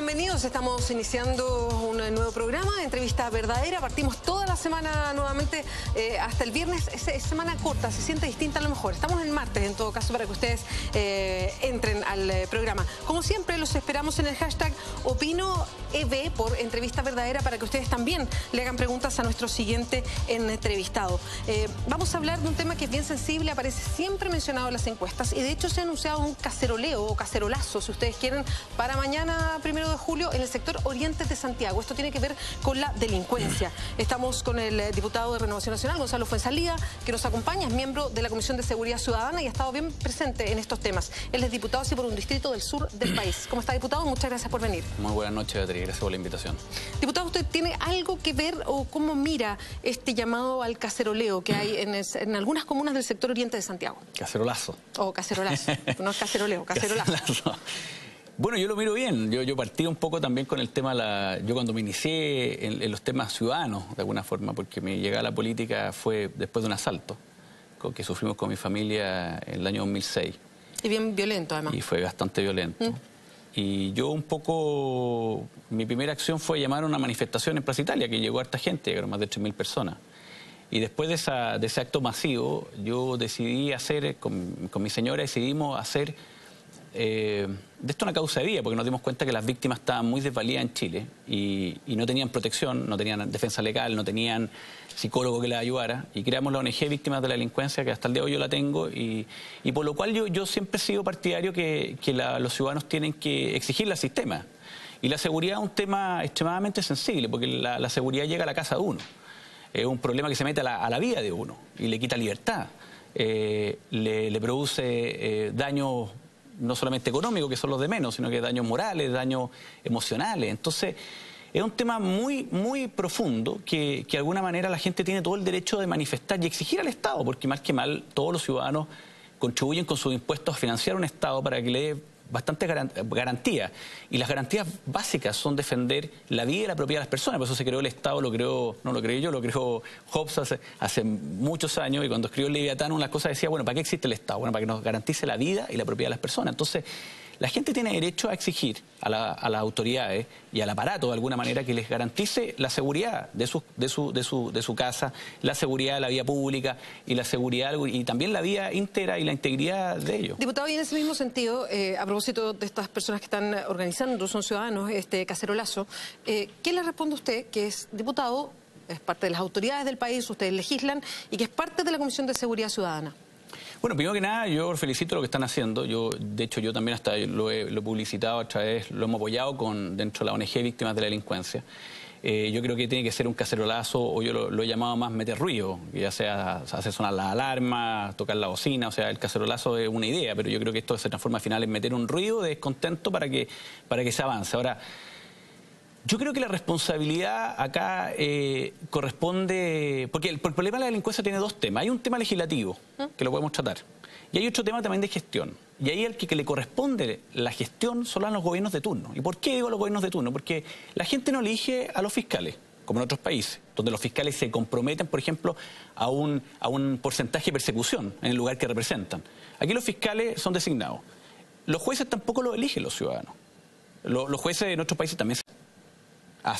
bienvenidos. Estamos iniciando un nuevo programa, Entrevista Verdadera. Partimos toda la semana nuevamente hasta el viernes. Es semana corta, se siente distinta a lo mejor. Estamos en martes, en todo caso, para que ustedes entren al programa. Como siempre, los esperamos en el hashtag OpinoEV por Entrevista Verdadera para que ustedes también le hagan preguntas a nuestro siguiente entrevistado. Vamos a hablar de un tema que es bien sensible, aparece siempre mencionado en las encuestas y de hecho se ha anunciado un caceroleo o cacerolazo, si ustedes quieren, para mañana 1 de julio en el sector oriente de Santiago. Esto tiene que ver con la delincuencia. Estamos con el diputado de Renovación Nacional, Gonzalo Fuenzalía, que nos acompaña, es miembro de la Comisión de Seguridad Ciudadana y ha estado bien presente en estos temas. Él es diputado así por un distrito del sur del país. ¿Cómo está, diputado? Muchas gracias por venir. Muy buenas noches, Beatriz. Gracias por la invitación. Diputado, ¿usted tiene algo que ver o cómo mira este llamado al caceroleo que hay en algunas comunas del sector oriente de Santiago? Cacerolazo. O cacerolazo. No es caceroleo, cacerolazo. Bueno, yo lo miro bien. Yo partí un poco también con el tema, yo cuando me inicié en los temas ciudadanos, de alguna forma, porque mi llegada a la política fue después de un asalto que sufrimos con mi familia en el año 2006. Y bien violento, además. Y fue bastante violento. Y yo un poco, mi primera acción fue llamar a una manifestación en Plaza Italia, que llegó harta gente, llegaron más de 3.000 personas. Y después de ese acto masivo, yo decidí hacer, con mi señora decidimos hacer de esto una causa de vida, porque nos dimos cuenta que las víctimas estaban muy desvalidas en Chile y no tenían protección, no tenían defensa legal, no tenían psicólogo que les ayudara, y creamos la ONG Víctimas de la Delincuencia, que hasta el día de hoy yo la tengo, y por lo cual yo siempre he sido partidario que los ciudadanos tienen que exigirle al sistema. Y la seguridad es un tema extremadamente sensible, porque la seguridad llega a la casa de uno. Es un problema que se mete a la vida de uno y le quita libertad, le produce daños no solamente económicos, que son los de menos, sino que daños morales, daños emocionales. Entonces, es un tema muy, muy profundo que de alguna manera la gente tiene todo el derecho de manifestar y exigir al Estado, porque mal que mal todos los ciudadanos contribuyen con sus impuestos a financiar un Estado para que le dé bastantes garantías. Y las garantías básicas son defender la vida y la propiedad de las personas. Por eso se creó el Estado, no lo creé yo, lo creó Hobbes hace muchos años, y cuando escribió el Leviatán, una cosa decía, bueno, ¿para qué existe el Estado? Bueno, para que nos garantice la vida y la propiedad de las personas. Entonces, la gente tiene derecho a exigir a las autoridades y al aparato, de alguna manera, que les garantice la seguridad de su casa, la seguridad de la vía pública y la seguridad y también la vía íntegra y la integridad de ellos. Diputado, y en ese mismo sentido, a propósito de estas personas que están organizando, son ciudadanos, este cacerolazo, ¿qué le responde a usted, que es diputado, es parte de las autoridades del país, ustedes legislan y que es parte de la Comisión de Seguridad Ciudadana? Bueno, primero que nada, yo felicito lo que están haciendo. De hecho, yo también hasta lo he publicitado a través, lo hemos apoyado dentro de la ONG Víctimas de la Delincuencia. Yo creo que tiene que ser un cacerolazo, o yo lo he llamado más meter ruido, ya sea hacer sonar la alarma, tocar la bocina. O sea, el cacerolazo es una idea, pero yo creo que esto se transforma al final en meter un ruido de descontento para que se avance. Ahora, yo creo que la responsabilidad acá corresponde, porque el problema de la delincuencia tiene dos temas. Hay un tema legislativo, que lo podemos tratar, y hay otro tema también de gestión. Y ahí el que le corresponde la gestión son los gobiernos de turno. ¿Y por qué digo los gobiernos de turno? Porque la gente no elige a los fiscales, como en otros países, donde los fiscales se comprometen, por ejemplo, a un porcentaje de persecución en el lugar que representan. Aquí los fiscales son designados. Los jueces tampoco los eligen los ciudadanos. Los jueces en otros países también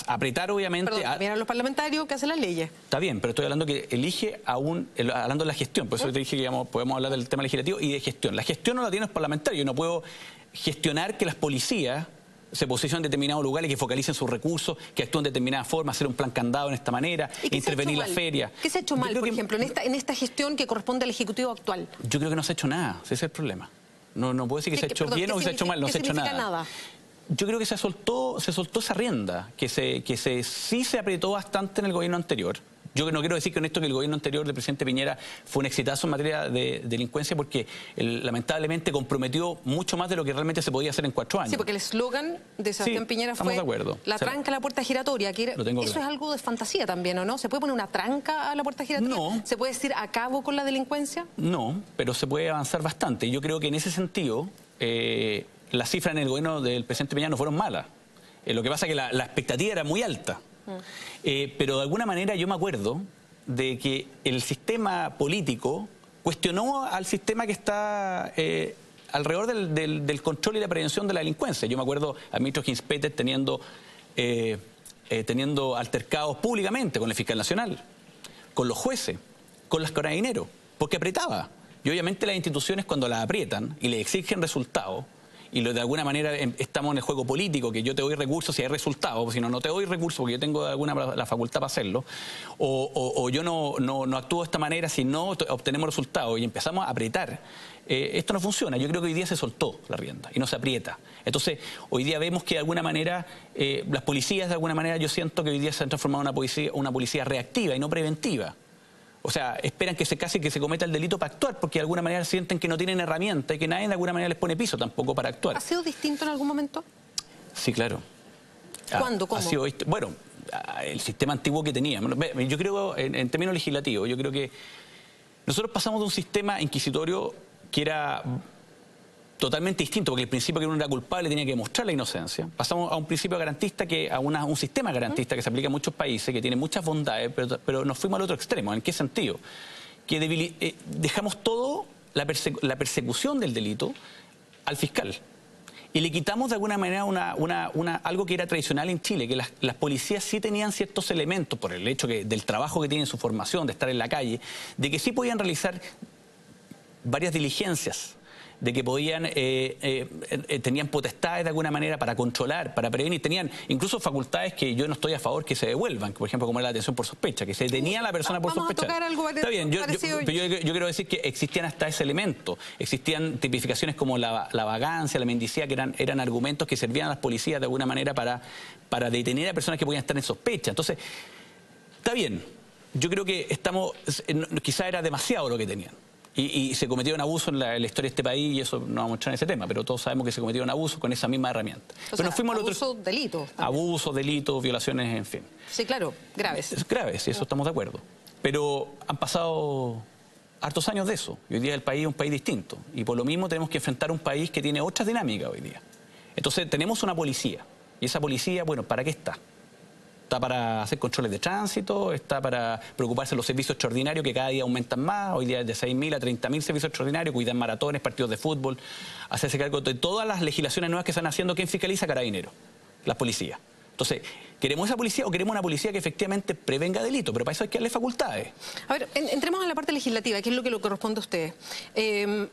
apretar, obviamente. Perdón, también a los parlamentarios que hacen las leyes. Está bien, pero estoy hablando que elige hablando de la gestión. Por eso te dije que podemos hablar del tema legislativo y de gestión. La gestión no la tiene los parlamentarios. Yo no puedo gestionar que las policías se posicionen en determinados lugares, que focalicen sus recursos, que actúen de determinada forma, hacer un plan candado en esta manera, intervenir la feria. ¿Qué se ha hecho mal, por ejemplo, en esta gestión que corresponde al Ejecutivo actual? Yo creo que no se ha hecho nada. Ese es el problema. No puedo decir que se ha hecho bien o que se ha hecho mal. No se ha hecho nada. Yo creo que se soltó esa rienda, que sí se apretó bastante en el gobierno anterior. Yo no quiero decir con esto que el gobierno anterior del presidente Piñera fue un exitazo en materia de delincuencia, porque lamentablemente comprometió mucho más de lo que realmente se podía hacer en 4 años. Sí, porque el eslogan de Sebastián Piñera fue la tranca a la puerta giratoria. Eso es algo de fantasía también, ¿o no? ¿Se puede poner una tranca a la puerta giratoria? No. ¿Se puede decir acabo con la delincuencia? No, pero se puede avanzar bastante. Yo creo que en ese sentido las cifras en el gobierno del presidente Piñera no fueron malas. Lo que pasa es que la expectativa era muy alta. Pero de alguna manera yo me acuerdo de que el sistema político cuestionó al sistema que está alrededor del control y la prevención de la delincuencia. Yo me acuerdo al ministro Ginspeter teniendo altercados públicamente con el fiscal nacional, con los jueces, con los carabineros, porque apretaba. Y obviamente las instituciones, cuando las aprietan y le exigen resultados, y de alguna manera estamos en el juego político, que yo te doy recursos si hay resultados, si no, no te doy recursos porque yo tengo la facultad para hacerlo, o yo no actúo de esta manera si no obtenemos resultados y empezamos a apretar. Esto no funciona. Yo creo que hoy día se soltó la rienda y no se aprieta. Entonces, hoy día vemos que de alguna manera, las policías de alguna manera, yo siento que hoy día se han transformado en una policía reactiva y no preventiva. O sea, esperan que se cometa el delito para actuar, porque de alguna manera sienten que no tienen herramientas y que nadie de alguna manera les pone piso tampoco para actuar. ¿Ha sido distinto en algún momento? Sí, claro. ¿Cuándo? ¿Cómo? Bueno, el sistema antiguo que teníamos. Yo creo, en términos legislativos, yo creo que nosotros pasamos de un sistema inquisitorio que era totalmente distinto, porque el principio que uno era culpable tenía que demostrar la inocencia. Pasamos a un principio garantista, a un sistema garantista que se aplica en muchos países, que tiene muchas bondades, pero nos fuimos al otro extremo. ¿En qué sentido? Que dejamos todo la persecución del delito al fiscal. Y le quitamos de alguna manera algo que era tradicional en Chile, que las policías sí tenían ciertos elementos, por el hecho del trabajo que tienen, su formación, de estar en la calle, de que sí podían realizar varias diligencias, de que tenían potestades de alguna manera para controlar, para prevenir, tenían incluso facultades que yo no estoy a favor que se devuelvan, por ejemplo, como era la detención por sospecha, que se detenía a la persona por sospecha. Vamos a tocar algo Está bien, yo quiero decir que existían hasta ese elemento, existían tipificaciones como la vagancia, la mendicidad, que eran argumentos que servían a las policías de alguna manera para detener a personas que podían estar en sospecha. Entonces, está bien, yo creo que quizá era demasiado lo que tenían. Y se cometieron abusos en la historia de este país, y eso no vamos a entrar en ese tema, pero todos sabemos que se cometieron abusos con esa misma herramienta. Pero nos fuimos abusos, delitos. Abusos, delitos, violaciones, en fin. Sí, claro, graves. Graves, y eso estamos de acuerdo. Pero han pasado hartos años de eso, y hoy día el país es un país distinto. Y por lo mismo tenemos que enfrentar un país que tiene otras dinámicas hoy día. Entonces tenemos una policía, y esa policía, bueno, ¿para qué está? Está para hacer controles de tránsito, está para preocuparse de los servicios extraordinarios que cada día aumentan más, hoy día es de 6.000 a 30.000 servicios extraordinarios, cuidar maratones, partidos de fútbol, hacerse cargo de todas las legislaciones nuevas que están haciendo. ¿Quién fiscaliza? Carabineros, las policías. Entonces, ¿queremos esa policía o queremos una policía que efectivamente prevenga delitos? Pero para eso hay que darle facultades. A ver, entremos en la parte legislativa, que es lo que le corresponde a ustedes.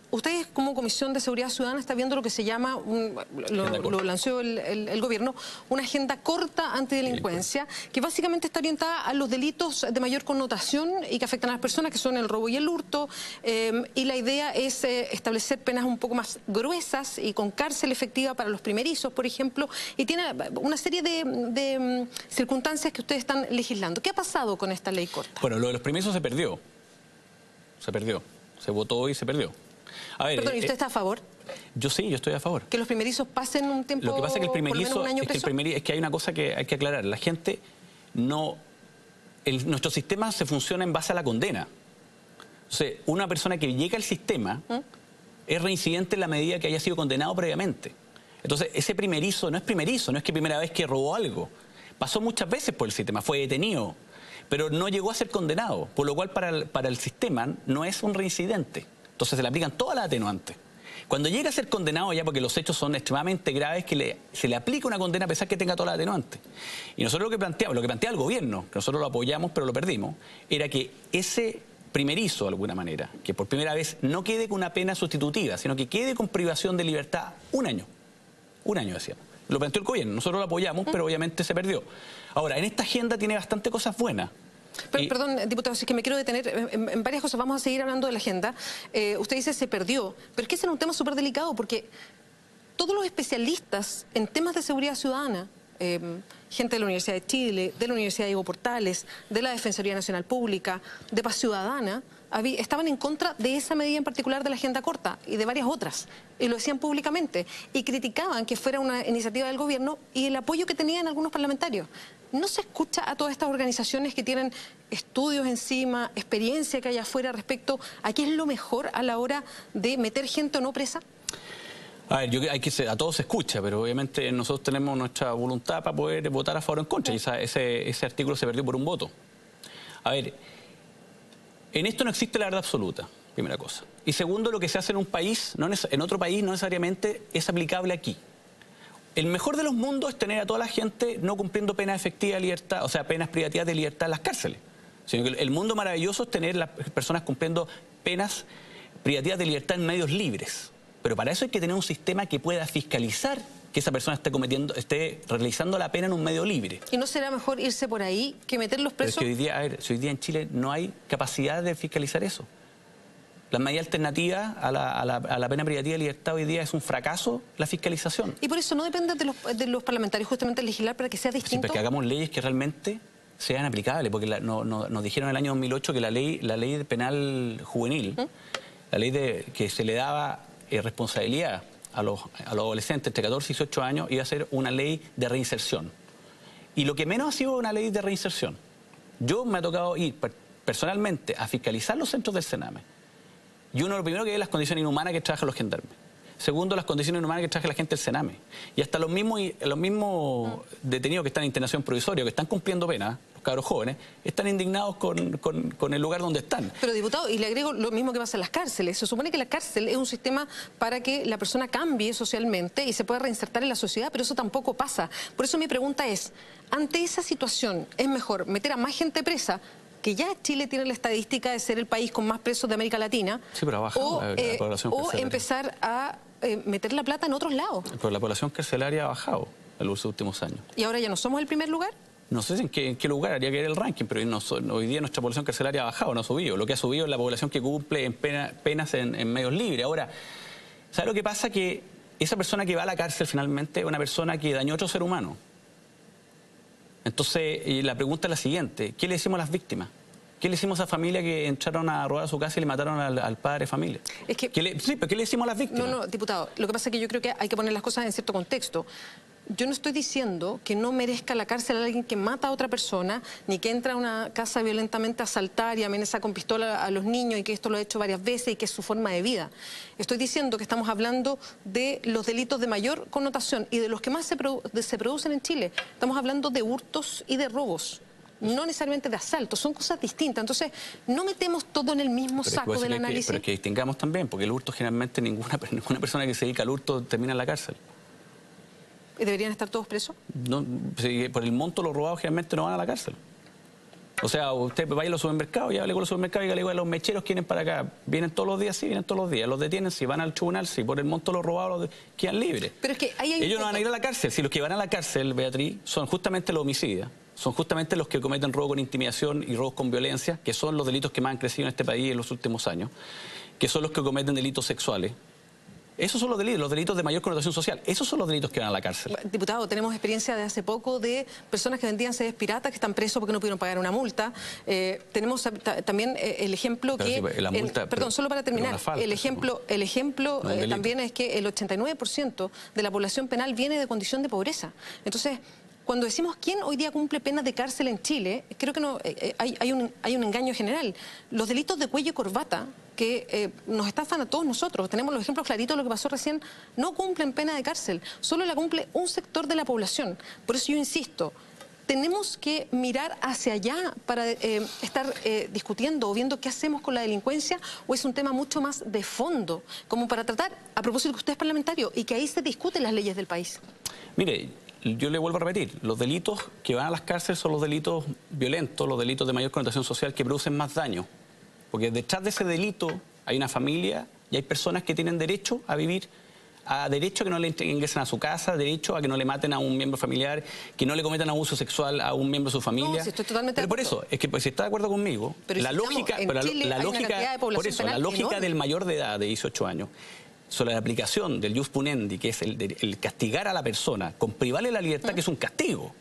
Ustedes, como Comisión de Seguridad Ciudadana, están viendo lo que se llama, lo lanzó el gobierno, una agenda corta antidelincuencia, que básicamente está orientada a los delitos de mayor connotación y que afectan a las personas, que son el robo y el hurto. Y la idea es establecer penas un poco más gruesas y con cárcel efectiva para los primerizos, por ejemplo. Y tiene una serie de circunstancias que ustedes están legislando. ¿Qué ha pasado con esta ley corta? Bueno, lo de los primerizos se perdió. Se votó y se perdió. A ver, perdón, ¿y usted está a favor? Yo sí, yo estoy a favor. ¿Que los primerizos pasen un tiempo? Lo que pasa es que el primerizo, es que hay una cosa que hay que aclarar. La gente no... nuestro sistema se funciona en base a la condena. O sea, una persona que llega al sistema es reincidente en la medida que haya sido condenado previamente. Entonces, ese primerizo no es que primera vez que robó algo. Pasó muchas veces por el sistema, fue detenido, pero no llegó a ser condenado, por lo cual para el sistema no es un reincidente. Entonces se le aplican todas las atenuantes. Cuando llega a ser condenado ya, porque los hechos son extremadamente graves, que se le aplica una condena a pesar que tenga todas las atenuantes. Y nosotros lo que plantea el gobierno, que nosotros lo apoyamos pero lo perdimos, era que ese primerizo, de alguna manera, que por primera vez no quede con una pena sustitutiva, sino que quede con privación de libertad 1 año. 1 año, decíamos. Lo planteó el gobierno, nosotros lo apoyamos, pero obviamente se perdió. Ahora, en esta agenda tiene bastante cosas buenas. Perdón, diputado, si es que me quiero detener en varias cosas. Vamos a seguir hablando de la agenda. Usted dice se perdió, pero es que ese es un tema súper delicado, porque todos los especialistas en temas de seguridad ciudadana, gente de la Universidad de Chile, de la Universidad de Diego Portales, de la Defensoría Nacional Pública, de Paz Ciudadana, estaban en contra de esa medida en particular de la agenda corta y de varias otras, y lo decían públicamente, y criticaban que fuera una iniciativa del gobierno y el apoyo que tenían algunos parlamentarios. ¿No se escucha a todas estas organizaciones que tienen estudios encima, experiencia que hay afuera respecto a qué es lo mejor a la hora de meter gente o no presa? A ver, a todos se escucha, pero obviamente nosotros tenemos nuestra voluntad para poder votar a favor o en contra, y ese artículo se perdió por un voto. A ver, en esto no existe la verdad absoluta. primera cosa. Y segundo, lo que se hace en un país, en otro país no necesariamente es aplicable aquí. El mejor de los mundos es tener a toda la gente no cumpliendo penas efectivas de libertad, o sea, penas privativas de libertad en las cárceles. Sino que el mundo maravilloso es tener las personas cumpliendo penas privativas de libertad en medios libres. Pero para eso hay que tener un sistema que pueda fiscalizar que esa persona esté realizando la pena en un medio libre. ¿Y no será mejor irse por ahí que meterlos presos? Pero es que hoy día, si hoy día en Chile no hay capacidad de fiscalizar eso. La medida alternativa a la pena privativa de libertad hoy día es un fracaso, la fiscalización. Y por eso no depende de los parlamentarios justamente legislar para que sea distinto. Sí, para que hagamos leyes que realmente sean aplicables, porque nos dijeron en el año 2008 que la ley penal juvenil, la ley que se le daba responsabilidad a los adolescentes entre 14 y 18 años, iba a ser una ley de reinserción. Y lo que menos ha sido una ley de reinserción. Yo me ha tocado ir personalmente a fiscalizar los centros del Sename. Y uno, lo primero que ve es las condiciones inhumanas que trabajan los gendarmes. Segundo, las condiciones inhumanas que trabaja la gente del Sename. Y hasta los mismos detenidos que están en internación provisoria, que están cumpliendo pena, los cabros jóvenes, están indignados con el lugar donde están. Pero, diputado, y le agrego lo mismo que pasa en las cárceles. Se supone que la cárcel es un sistema para que la persona cambie socialmente y se pueda reinsertar en la sociedad, pero eso tampoco pasa. Por eso mi pregunta es, ante esa situación, ¿es mejor meter a más gente presa, que ya Chile tiene la estadística de ser el país con más presos de América Latina, sí, pero o empezar a meter la plata en otros lados? Pero la población carcelaria ha bajado en los últimos años. ¿Y ahora ya no somos el primer lugar? No sé en qué lugar haría que ir el ranking, pero hoy día nuestra población carcelaria ha bajado, no ha subido. Lo que ha subido es la población que cumple penas en medios libres. Ahora, ¿sabe lo que pasa? Que esa persona que va a la cárcel finalmente es una persona que dañó a otro ser humano. Entonces, la pregunta es la siguiente: ¿qué le decimos a las víctimas? ¿Qué le decimos a esa familia que entraron a robar a su casa y le mataron al padre de familia? Es que, sí, pero ¿qué le decimos a las víctimas? No, diputado, lo que pasa es que yo creo que hay que poner las cosas en cierto contexto. Yo no estoy diciendo que no merezca la cárcel a alguien que mata a otra persona, ni que entra a una casa violentamente a asaltar y amenaza con pistola a los niños, y que esto lo ha hecho varias veces y que es su forma de vida. Estoy diciendo que estamos hablando de los delitos de mayor connotación y de los que más se producen en Chile. Estamos hablando de hurtos y de robos, no necesariamente de asaltos, son cosas distintas. Entonces, no metemos todo en el mismo saco del análisis. Pero es que distingamos también, porque el hurto generalmente ninguna persona que se dedica al hurto termina en la cárcel. ¿Y deberían estar todos presos? No, por el monto los robados generalmente no van a la cárcel. O sea, usted vaya a los supermercados y hable con los supermercados y dígale, a los mecheros que vienen para acá. ¿Vienen todos los días? Sí, vienen todos los días. Los detienen, sí, van al tribunal, sí. Por el monto los robados quedan libres. Pero es que ellos no van a ir a la cárcel. Si los que van a la cárcel, Beatriz, son justamente los homicidas. Son justamente los que cometen robo con intimidación y robos con violencia, que son los delitos que más han crecido en este país en los últimos años, que son los que cometen delitos sexuales. Esos son los delitos de mayor connotación social. Esos son los delitos que van a la cárcel. Diputado, tenemos experiencia de hace poco de personas que vendían sedes piratas que están presos porque no pudieron pagar una multa. Tenemos también el ejemplo perdón, solo para terminar, el ejemplo también es que el 89% de la población penal viene de condición de pobreza. Entonces, cuando decimos quién hoy día cumple penas de cárcel en Chile, creo que no, hay un engaño general. Los delitos de cuello y corbata, que nos estafan a todos nosotros, tenemos los ejemplos claritos de lo que pasó recién, no cumplen pena de cárcel, solo la cumple un sector de la población. Por eso yo insisto, tenemos que mirar hacia allá para estar discutiendo o viendo qué hacemos con la delincuencia, o es un tema mucho más de fondo, como para tratar, a propósito que usted es parlamentario, y que ahí se discuten las leyes del país. Mire, yo le vuelvo a repetir, los delitos que van a las cárceles son los delitos violentos, los delitos de mayor connotación social que producen más daño. Porque detrás de ese delito hay una familia y hay personas que tienen derecho a vivir, derecho a que no le ingresen a su casa, derecho a que no le maten a un miembro familiar, que no le cometan abuso sexual a un miembro de su familia. No, si estoy totalmente pero por eso, es que si está de acuerdo conmigo, la lógica del mayor de edad, de 18 años, sobre la aplicación del ius punendi, que es el castigar a la persona con privarle la libertad, que es un castigo.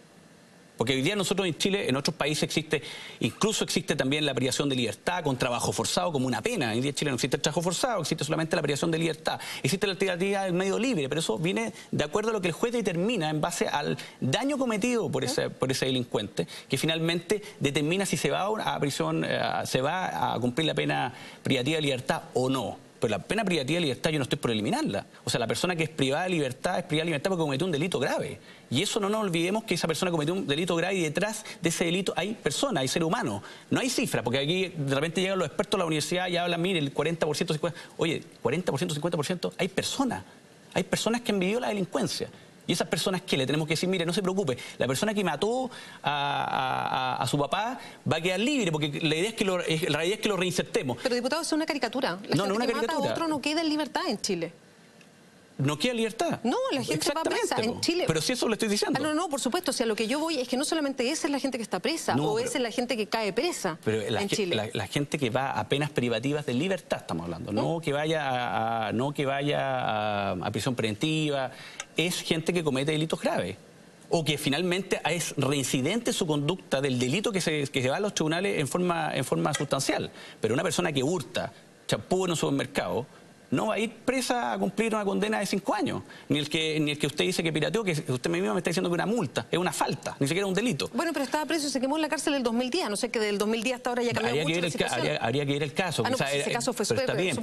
Porque hoy día nosotros en Chile, en otros países incluso existe también la privación de libertad con trabajo forzado como una pena. Hoy día en Chile no existe el trabajo forzado, existe solamente la privación de libertad. Existe la alternativa del medio libre, pero eso viene de acuerdo a lo que el juez determina en base al daño cometido por ese delincuente, que finalmente determina si se va a prisión, se va a cumplir la pena privativa de libertad o no. pero la pena privativa de libertad yo no estoy por eliminarla. O sea, la persona que es privada de libertad porque cometió un delito grave. Y eso no nos olvidemos que esa persona cometió un delito grave y detrás de ese delito hay personas, hay seres humanos. No hay cifras, porque aquí de repente llegan los expertos a la universidad y hablan, mire, el 40%, 50%. Oye, 40%, 50%, hay personas. Hay personas que han vivido la delincuencia. Y esas personas que le tenemos que decir, mire, no se preocupe, la persona que mató a su papá va a quedar libre, porque la idea es que lo reinsertemos. Pero, diputado, es una caricatura. La gente una que caricatura. mata a otro no queda en libertad en Chile. No queda libertad. No, la gente va presa en Chile. Pero si eso lo estoy diciendo. No, por supuesto. O sea, lo que yo voy es que no solamente esa es la gente que está presa, esa es la gente que cae presa en Chile. La gente que va a penas privativas de libertad, estamos hablando. No que vaya a prisión preventiva. Es gente que comete delitos graves. O que finalmente es reincidente su conducta del delito que se va a los tribunales en forma sustancial. Pero una persona que hurta champú en un supermercado no va a ir presa a cumplir una condena de 5 años. Ni el que usted dice que pirateó, que usted mismo me está diciendo que una multa, es una falta, ni siquiera un delito. Bueno, pero estaba preso y se quemó en la cárcel del 2010. No sé, que del 2010 hasta ahora ya cambió mucho la situación. Habría que ir el caso. Pues ese caso fue súper tenía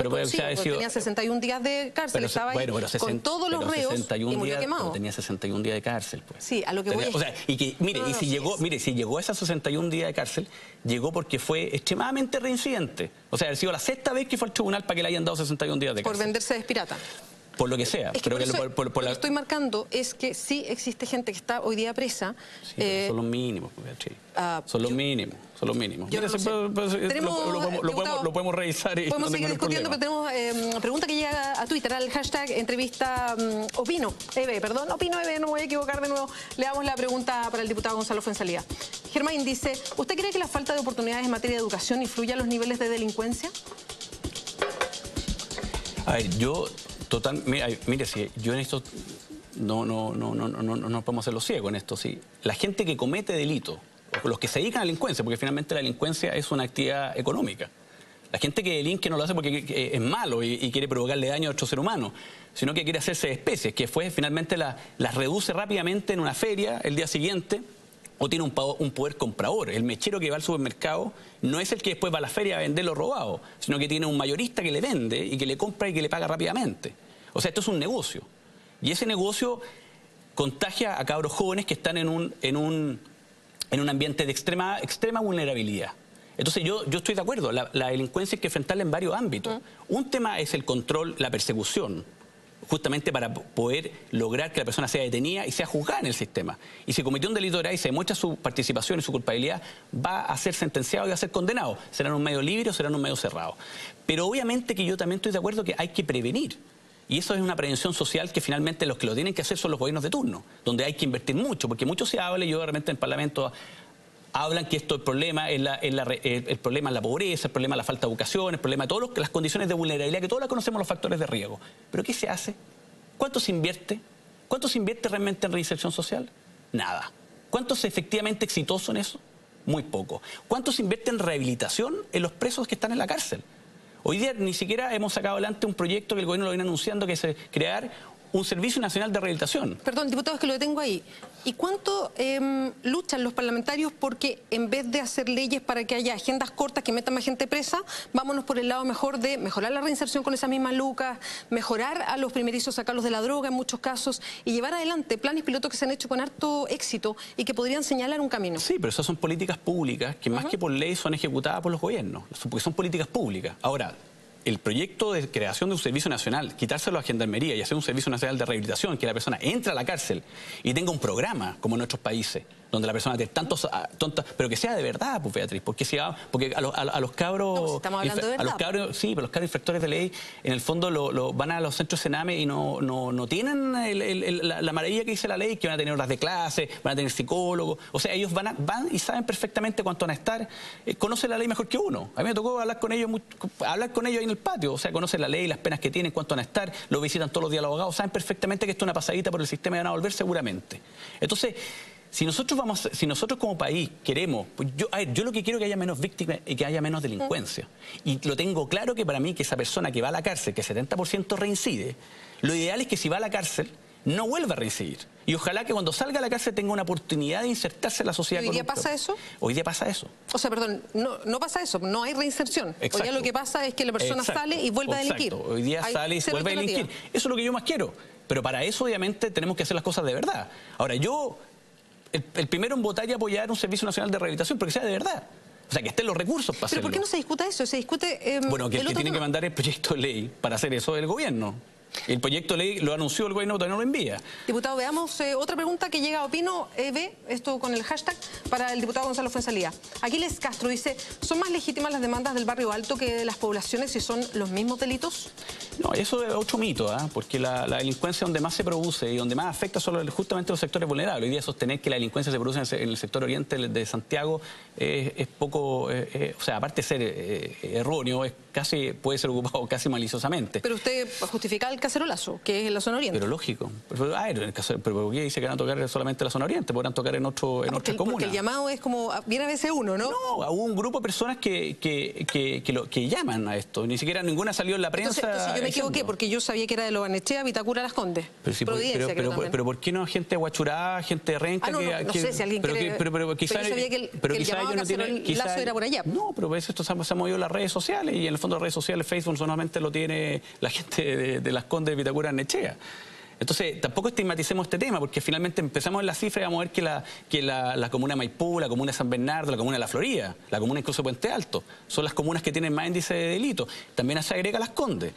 61 días de cárcel, estaba ahí con todos los reos y murió quemado. Tenía 61 días de cárcel, pues. Sí, a lo que voy o sea, y que, mire, si llegó a esas 61 días de cárcel, llegó porque fue extremadamente reincidente. O sea, ha sido la 6ª vez que fue al tribunal para que le hayan dado 61 días de cárcel. Por venderse de pirata. Por lo que sea. Es que lo que estoy marcando es que sí existe gente que está hoy día presa. Sí, son los mínimos, Beatriz. Son los mínimos. Son los mínimos. Yo no sé. Lo podemos revisar. Podemos seguir discutiendo, pero tenemos pregunta que llega a Twitter, al hashtag entrevista Opino EB, no me voy a equivocar de nuevo. Le damos la pregunta para el diputado Gonzalo Fuenzalía. Germain dice, ¿usted cree que la falta de oportunidades en materia de educación influye a los niveles de delincuencia? A ver, mire, si yo en esto no podemos hacerlo ciego en esto, sí. La gente que comete delitos, los que se dedican a la delincuencia, porque finalmente la delincuencia es una actividad económica. La gente que delinque no lo hace porque es malo y quiere provocarle daño a otro ser humano, sino que quiere hacerse de especies, que finalmente las reduce rápidamente en una feria el día siguiente, o tiene un poder comprador. El mechero que va al supermercado no es el que después va a la feria a vender lo robado, sino que tiene un mayorista que le vende y que le compra y que le paga rápidamente. O sea, esto es un negocio. Y ese negocio contagia a cabros jóvenes que están en un ambiente de extrema vulnerabilidad. Entonces yo estoy de acuerdo, la delincuencia hay que enfrentarla en varios ámbitos. Un tema es el control, la persecución, justamente para poder lograr que la persona sea detenida y sea juzgada en el sistema. Y si cometió un delito grave y se demuestra su participación y su culpabilidad, va a ser sentenciado y va a ser condenado. Será en un medio libre o será en un medio cerrado. Pero obviamente que yo también estoy de acuerdo que hay que prevenir. Y eso es una prevención social que finalmente los que lo tienen que hacer son los gobiernos de turno, donde hay que invertir mucho, porque mucho se habla, y yo realmente en el Parlamento hablan que el problema es la pobreza, el problema es la falta de educación, el problema de todas las condiciones de vulnerabilidad, que todos las conocemos, los factores de riesgo. ¿Pero qué se hace? ¿Cuánto se invierte? ¿Cuánto se invierte realmente en reinserción social? Nada. ¿Cuánto es efectivamente exitoso en eso? Muy poco. ¿Cuánto se invierte en rehabilitación en los presos que están en la cárcel? Hoy día ni siquiera hemos sacado adelante un proyecto que el gobierno lo viene anunciando, que es crear un Servicio Nacional de Rehabilitación. Perdón, diputado, es que lo detengo ahí. ¿Y cuánto luchan los parlamentarios porque en vez de hacer leyes para que haya agendas cortas que metan más gente presa, vámonos por el lado mejor de mejorar la reinserción con esas mismas lucas, mejorar a los primerizos, sacarlos de la droga en muchos casos y llevar adelante planes pilotos que se han hecho con harto éxito y que podrían señalar un camino? Sí, pero esas son políticas públicas que más que por ley son ejecutadas por los gobiernos, porque son políticas públicas. Ahora, el proyecto de creación de un servicio nacional, quitárselo a Gendarmería y hacer un servicio nacional de rehabilitación, que la persona entre a la cárcel y tenga un programa, como en otros países, donde la persona tiene tantos tontas, pero que sea de verdad, pues, Beatriz, porque a los cabros... No, pues estamos hablando de verdad. Sí, pero los cabros infractores de ley, en el fondo van a los centros Sename y no tienen la maravilla que dice la ley, que van a tener horas de clase, van a tener psicólogos. O sea, ellos van y saben perfectamente cuánto van a estar. Conocen la ley mejor que uno. A mí me tocó hablar con ellos ahí en el patio. O sea, conocen la ley, las penas que tienen, cuánto van a estar, lo visitan todos los días los abogados, saben perfectamente que esto es una pasadita por el sistema y van a volver seguramente. Entonces, si nosotros como país queremos, pues yo lo que quiero es que haya menos víctimas y que haya menos delincuencia. Y lo tengo claro que para mí, que esa persona que va a la cárcel, que 70% reincide, lo ideal es que si va a la cárcel no vuelva a reincidir. Y ojalá que cuando salga a la cárcel tenga una oportunidad de insertarse en la sociedad. ¿Hoy día pasa eso? Hoy día pasa eso. O sea, perdón, no pasa eso, no hay reinserción. Exacto. Hoy día lo que pasa es que la persona sale y vuelve a delinquir. Hoy día sale y vuelve a delinquir. Eso es lo que yo más quiero. Pero para eso, obviamente, tenemos que hacer las cosas de verdad. Ahora, yo, el primero en votar y apoyar un Servicio Nacional de Rehabilitación, porque sea de verdad. O sea, que estén los recursos para hacerlo. ¿Pero por qué no se discuta eso? Se discute... bueno, que el que tiene que mandar el proyecto de ley para hacer eso es el gobierno. El proyecto de ley lo anunció el gobierno, todavía no lo envía. Diputado, veamos otra pregunta que llega a Opino EB, esto con el hashtag, para el diputado Gonzalo Fuenzalía. Aquiles Castro dice, ¿son más legítimas las demandas del barrio alto que de las poblaciones si son los mismos delitos? No, eso es otro mito, porque la delincuencia donde más se produce y donde más afecta son justamente los sectores vulnerables. Hoy día sostener que la delincuencia se produce en el sector oriente de Santiago es poco, o sea, aparte de ser erróneo, puede ser ocupado casi maliciosamente. Pero usted justifica el cacerolazo, que es en la zona oriente. Pero lógico. Pero ¿por qué dice que van a tocar solamente la zona oriente? Podrán tocar en otras comunas. Porque el llamado es como, viene a veces uno, ¿no? No, hubo un grupo de personas que llaman a esto. Ni siquiera ninguna salió en la prensa. Entonces yo me equivoqué, porque yo sabía que era de Lo Barnechea, Vitacura, Las Condes. Pero ¿por qué no gente de Huachurá, gente de Renca? No sé si alguien quiere... Pero yo sabía que el llamado a cacerolazo era por allá. No, pero esto se ha movido en las redes sociales y en el fondo de redes sociales, Facebook solamente lo tiene la gente de Las Condes, de Vitacura, Nechea. Entonces, tampoco estigmaticemos este tema, porque finalmente empezamos en las cifras y vamos a ver que la comuna de Maipú, la comuna de San Bernardo, la comuna de La Florida, la comuna incluso de Puente Alto, son las comunas que tienen más índice de delito. También se agrega Las Condes.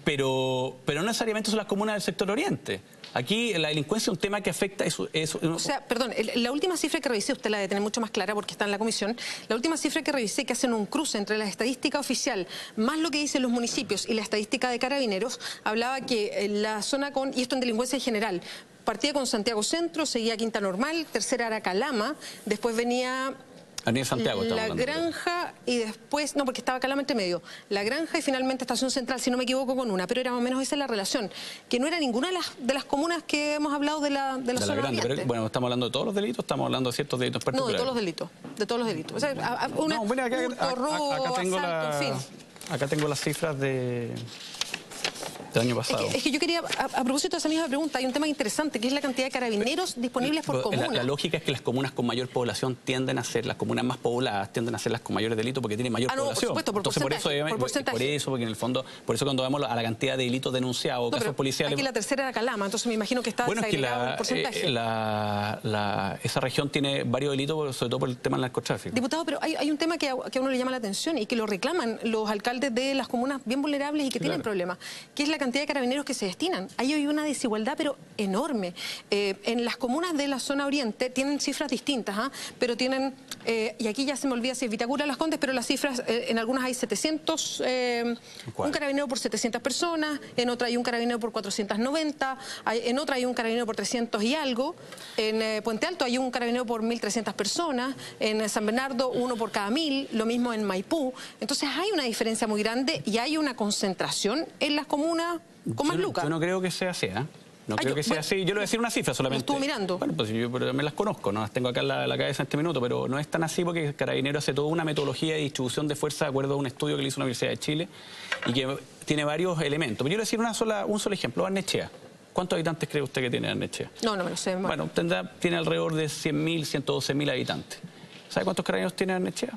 Pero no necesariamente son las comunas del sector oriente. Aquí la delincuencia es un tema que afecta... O sea, perdón, la última cifra que revisé, usted la debe tener mucho más clara porque está en la comisión, la última cifra que revisé, que hacen un cruce entre la estadística oficial más lo que dicen los municipios y la estadística de Carabineros, hablaba que la zona con, y esto en delincuencia en general, partía con Santiago Centro, seguía Quinta Normal, tercera era Calama, después venía... Avenida Santiago, La Granja y después, no, porque estaba Calama entre medio, La Granja y finalmente Estación Central, si no me equivoco, con una, pero era más o menos esa la relación, que no era ninguna de las comunas que hemos hablado de la zona grande. Pero, bueno, ¿estamos hablando de todos los delitos? ¿Estamos haando de ciertos delitos particulares? No, de todos los delitos. O sea, acá tengo las cifras del año pasado. Es que yo quería, a propósito de esa misma pregunta, hay un tema interesante, que es la cantidad de carabineros disponibles por comuna. La lógica es que las comunas con mayor población tienden a ser, las comunas más pobladas tienden a ser las con mayores delitos porque tienen mayor población. Por supuesto, entonces, porque en el fondo, por eso cuando vemos a la cantidad de delitos denunciados, casos policiales... Aquí la tercera era Calama, entonces me imagino que está desagregado el porcentaje. Esa región tiene varios delitos, sobre todo por el tema del narcotráfico. Diputado, pero hay un tema que a uno le llama la atención y que lo reclaman los alcaldes de las comunas bien vulnerables y que tienen problemas, que es la cantidad de carabineros que se destinan. Ahí hay una desigualdad, pero enorme. En las comunas de la zona oriente tienen cifras distintas, pero tienen, y aquí ya se me olvida si es Vitacura o Las Condes, pero las cifras, en algunas hay 700, un carabinero por 700 personas, en otra hay un carabinero por 490, en otra hay un carabinero por 300 y algo, en Puente Alto hay un carabinero por 1.300 personas, en San Bernardo uno por cada 1.000, lo mismo en Maipú. Entonces hay una diferencia muy grande y hay una concentración en las comunas con más lucas. Yo no creo que sea así, No creo que sea así. Yo le voy a decir una cifra solamente. ¿Lo estuvo mirando? Bueno, pues yo me las conozco, no las tengo acá en la cabeza en este minuto, pero no es tan así porque Carabineros hace toda una metodología de distribución de fuerza de acuerdo a un estudio que le hizo la Universidad de Chile y que tiene varios elementos. Pero yo le voy a decir un solo ejemplo, Barnechea. ¿Cuántos habitantes cree usted que tiene Barnechea? No me lo sé. Bueno, tiene alrededor de 100.000, 112.000 habitantes. ¿Sabe cuántos carabineros tiene Barnechea?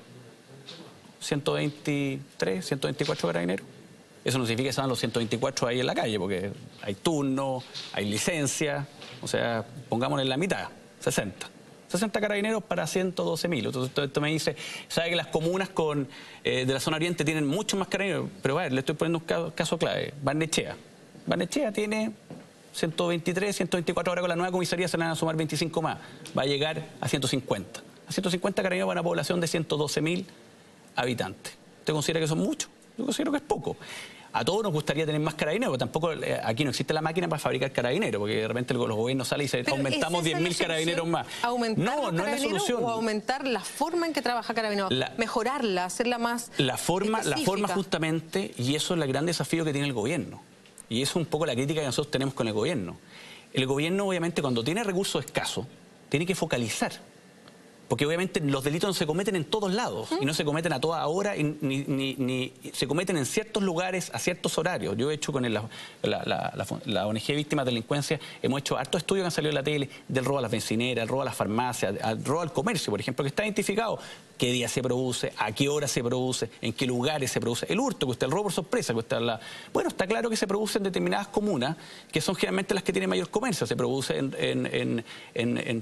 123, 124 carabineros. Eso no significa que sean los 124 ahí en la calle, porque hay turnos, hay licencias, o sea, pongámosle en la mitad, 60. 60 carabineros para 112.000. Entonces esto me dice, sabe que las comunas de la zona oriente tienen muchos más carabineros, pero a ver, le estoy poniendo un caso clave. Barnechea. Barnechea tiene 123, 124, ahora con la nueva comisaría se le van a sumar 25 más. Va a llegar a 150. A 150 carabineros para una población de 112.000 habitantes. ¿Usted considera que son muchos? Yo considero que es poco. A todos nos gustaría tener más carabineros, pero tampoco aquí no existe la máquina para fabricar carabineros, porque de repente los gobiernos salen y dicen aumentamos 10.000 carabineros más. No es la solución. O aumentar la forma en que trabaja Carabineros, mejorarla, hacerla más la forma justamente, y eso es el gran desafío que tiene el gobierno. Y eso es un poco la crítica que nosotros tenemos con el gobierno. El gobierno, obviamente, cuando tiene recursos escasos, tiene que focalizar. porque obviamente los delitos no se cometen en todos lados y no se cometen a toda hora ni se cometen en ciertos lugares a ciertos horarios. Yo he hecho con la ONG Víctimas de Delincuencia, hemos hecho hartos estudios que han salido en la tele del robo a las bencineras, el robo a las farmacias, el robo al comercio, por ejemplo, que está identificado qué día se produce, a qué hora se produce, en qué lugares se produce, el hurto, el robo por sorpresa, bueno, está claro que se produce en determinadas comunas, que son generalmente las que tienen mayor comercio, se produce en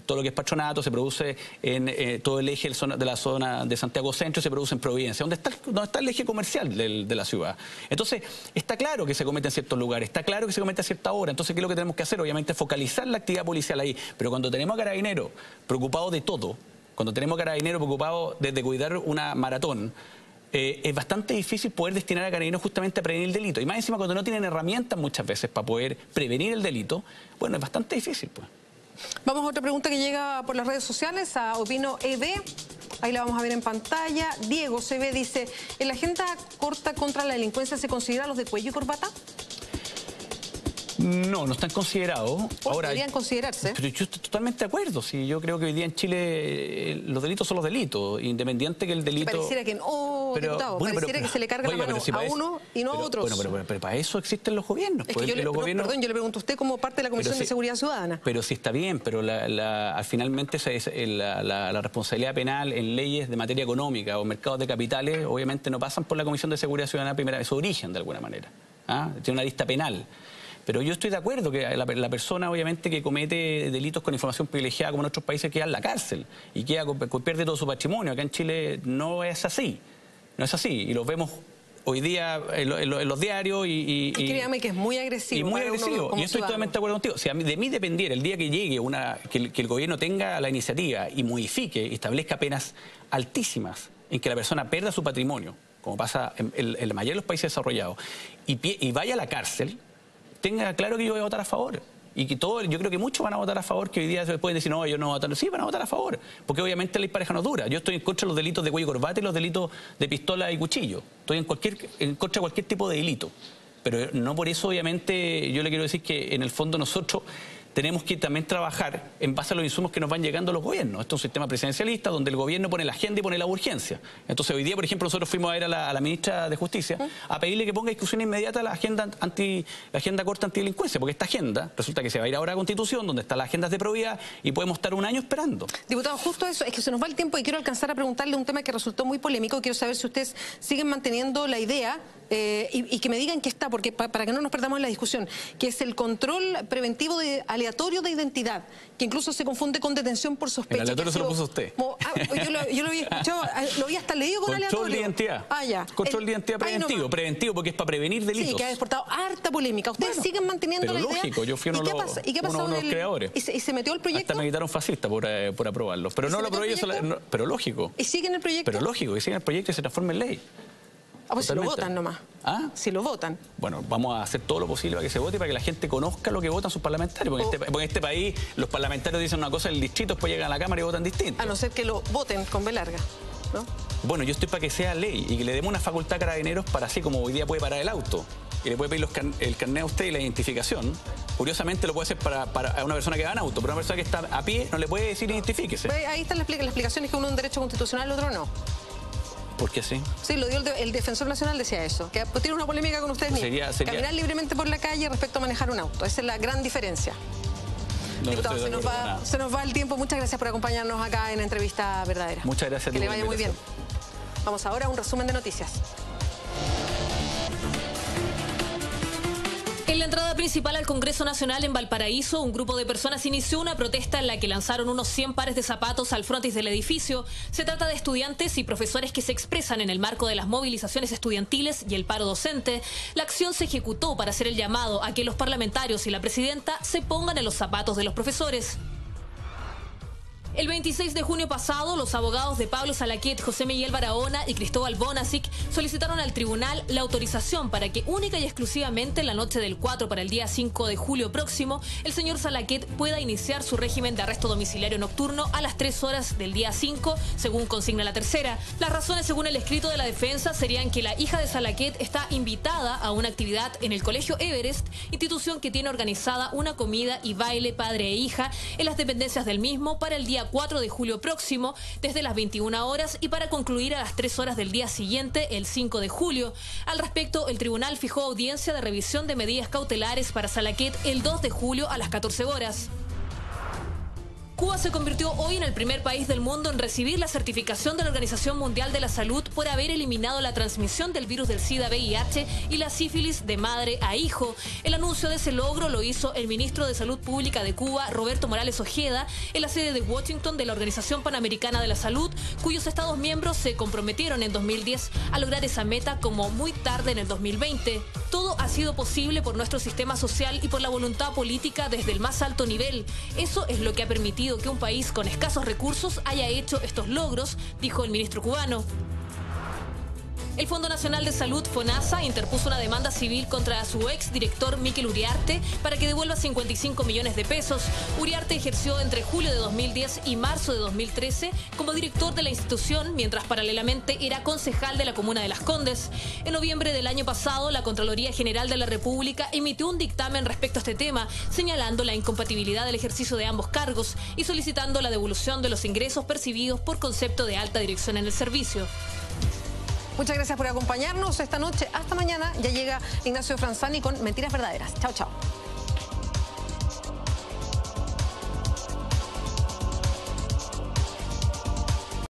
todo lo que es Patronato, se produce en todo el eje de la zona de Santiago Centro, se produce en Providencia, donde está el eje comercial de la ciudad. Entonces, está claro que se comete en ciertos lugares, está claro que se comete a cierta hora, entonces, ¿qué es lo que tenemos que hacer? Obviamente, focalizar la actividad policial ahí, pero cuando tenemos a Carabineros preocupados de todo, cuando tenemos Carabineros preocupados desde cuidar una maratón, es bastante difícil poder destinar a Carabineros justamente a prevenir el delito. Y más encima cuando no tienen herramientas muchas veces para poder prevenir el delito, bueno, es bastante difícil, pues. Vamos a otra pregunta que llega por las redes sociales, a Opino EB. Ahí la vamos a ver en pantalla. Diego CB dice, ¿en la agenda corta contra la delincuencia se considera los de cuello y corbata? No, no están considerados. Ahora deberían considerarse. Pero yo estoy totalmente de acuerdo. Sí, yo creo que hoy día en Chile los delitos son los delitos, independiente que el delito... Pareciera que no, diputado, pareciera que se le carga la mano a uno y no a otros. Bueno, pero para eso existen los gobiernos. Es que yo le pregunto a usted como parte de la Comisión de Seguridad Ciudadana. Pero sí está bien, pero finalmente la responsabilidad penal en leyes de materia económica o mercados de capitales obviamente no pasan por la Comisión de Seguridad Ciudadana primera vez, su origen de alguna manera. Tiene una lista penal. Pero yo estoy de acuerdo que la persona, obviamente, que comete delitos con información privilegiada, como en otros países, queda en la cárcel y pierde todo su patrimonio. Acá en Chile no es así. No es así. Y los vemos hoy día en los diarios y créame que es muy agresivo. Y muy agresivo. Y estoy totalmente de acuerdo contigo. Si de mí dependiera el día que llegue que el gobierno tenga la iniciativa y modifique y establezca penas altísimas en que la persona pierda su patrimonio, como pasa en la mayoría de los países desarrollados, y vaya a la cárcel, tenga claro que yo voy a votar a favor. Y que yo creo que muchos van a votar a favor, que hoy día se pueden decir, no, yo no voy a votar. Sí, van a votar a favor, porque obviamente la ley pareja no dura. Yo estoy en contra de los delitos de cuello y corbata y los delitos de pistola y cuchillo. Estoy en contra de cualquier tipo de delito. Pero no por eso, obviamente, yo le quiero decir que en el fondo nosotros tenemos que también trabajar en base a los insumos que nos van llegando a los gobiernos. Esto es un sistema presidencialista donde el gobierno pone la agenda y pone la urgencia. Entonces hoy día, por ejemplo, nosotros fuimos a ver a la ministra de Justicia a pedirle que ponga discusión inmediata la agenda corta antidelincuencia, porque esta agenda resulta que se va a ir ahora a Constitución, donde están las agendas de probidad, y podemos estar un año esperando. Diputado, justo eso, es que se nos va el tiempo y quiero alcanzar a preguntarle un tema que resultó muy polémico. Quiero saber si ustedes siguen manteniendo la idea y que me digan qué está, porque para que no nos perdamos en la discusión, que es el control preventivo aleatorio de identidad, que incluso se confunde con detención por sospecha. El aleatorio se lo puso usted. Yo lo había escuchado, lo había hasta leído con aleatorio. Control de identidad. Ya. Control de identidad preventivo, porque es para prevenir delitos. Sí, que ha desportado harta polémica. ¿Ustedes siguen manteniendo la idea? Lógico, yo fui uno de los creadores. ¿Y se metió el proyecto? Hasta me quitaron fascista por aprobarlo. Pero no lo aprobé yo, pero lógico. ¿Y siguen el proyecto? Pero lógico, que siguen el proyecto y se transforme en ley. Pues si lo votan nomás. Si lo votan. Bueno, vamos a hacer todo lo posible para que se vote y para que la gente conozca lo que votan sus parlamentarios. Porque en este país los parlamentarios dicen una cosa en el distrito, después llegan a la Cámara y votan distinto. A no ser que lo voten con B larga, ¿no? Bueno, yo estoy para que sea ley y que le demos una facultad a Carabineros para así como hoy día puede parar el auto y le puede pedir el carnet a usted y la identificación. Curiosamente lo puede hacer para una persona que va en auto, pero una persona que está a pie no le puede decir identifíquese. Ahí está la explicación, es que uno es un derecho constitucional, el otro no. ¿Por qué sí? Sí, lo dio el Defensor Nacional, decía eso. Que tiene una polémica con ustedes mismos. Caminar libremente por la calle respecto a manejar un auto. Esa es la gran diferencia. Diputado, se nos va el tiempo. Muchas gracias por acompañarnos acá en Entrevista Verdadera. Muchas gracias. Que le vaya muy bien. Vamos ahora a un resumen de noticias. En la entrada principal al Congreso Nacional en Valparaíso, un grupo de personas inició una protesta en la que lanzaron unos 100 pares de zapatos al frontis del edificio. Se trata de estudiantes y profesores que se expresan en el marco de las movilizaciones estudiantiles y el paro docente. La acción se ejecutó para hacer el llamado a que los parlamentarios y la presidenta se pongan en los zapatos de los profesores. El 26 de junio pasado, los abogados de Pablo Salaquet, José Miguel Barahona y Cristóbal Bonasic solicitaron al tribunal la autorización para que única y exclusivamente en la noche del 4 para el día 5 de julio próximo, el señor Salaquet pueda iniciar su régimen de arresto domiciliario nocturno a las 3 horas del día 5, según consigna la tercera. Las razones, según el escrito de la defensa, serían que la hija de Salaquet está invitada a una actividad en el Colegio Everest, institución que tiene organizada una comida y baile padre e hija en las dependencias del mismo para el día día 4 de julio próximo, desde las 21 horas y para concluir a las 3 horas del día siguiente, el 5 de julio. Al respecto, el tribunal fijó audiencia de revisión de medidas cautelares para Salaquet el 2 de julio a las 14 horas. Cuba se convirtió hoy en el primer país del mundo en recibir la certificación de la Organización Mundial de la Salud por haber eliminado la transmisión del virus del SIDA-VIH y la sífilis de madre a hijo. El anuncio de ese logro lo hizo el ministro de Salud Pública de Cuba, Roberto Morales Ojeda, en la sede de Washington de la Organización Panamericana de la Salud, cuyos Estados miembros se comprometieron en 2010 a lograr esa meta como muy tarde en el 2020. Todo ha sido posible por nuestro sistema social y por la voluntad política desde el más alto nivel. Eso es lo que ha permitido que un país con escasos recursos haya hecho estos logros, dijo el ministro cubano. El Fondo Nacional de Salud, FONASA, interpuso una demanda civil contra su exdirector Miquel Uriarte para que devuelva 55 millones de pesos. Uriarte ejerció entre julio de 2010 y marzo de 2013 como director de la institución, mientras paralelamente era concejal de la comuna de Las Condes. En noviembre del año pasado, la Contraloría General de la República emitió un dictamen respecto a este tema, señalando la incompatibilidad del ejercicio de ambos cargos y solicitando la devolución de los ingresos percibidos por concepto de alta dirección en el servicio. Muchas gracias por acompañarnos esta noche. Hasta mañana. Ya llega Ignacio Franzani con Mentiras Verdaderas. Chao, chao.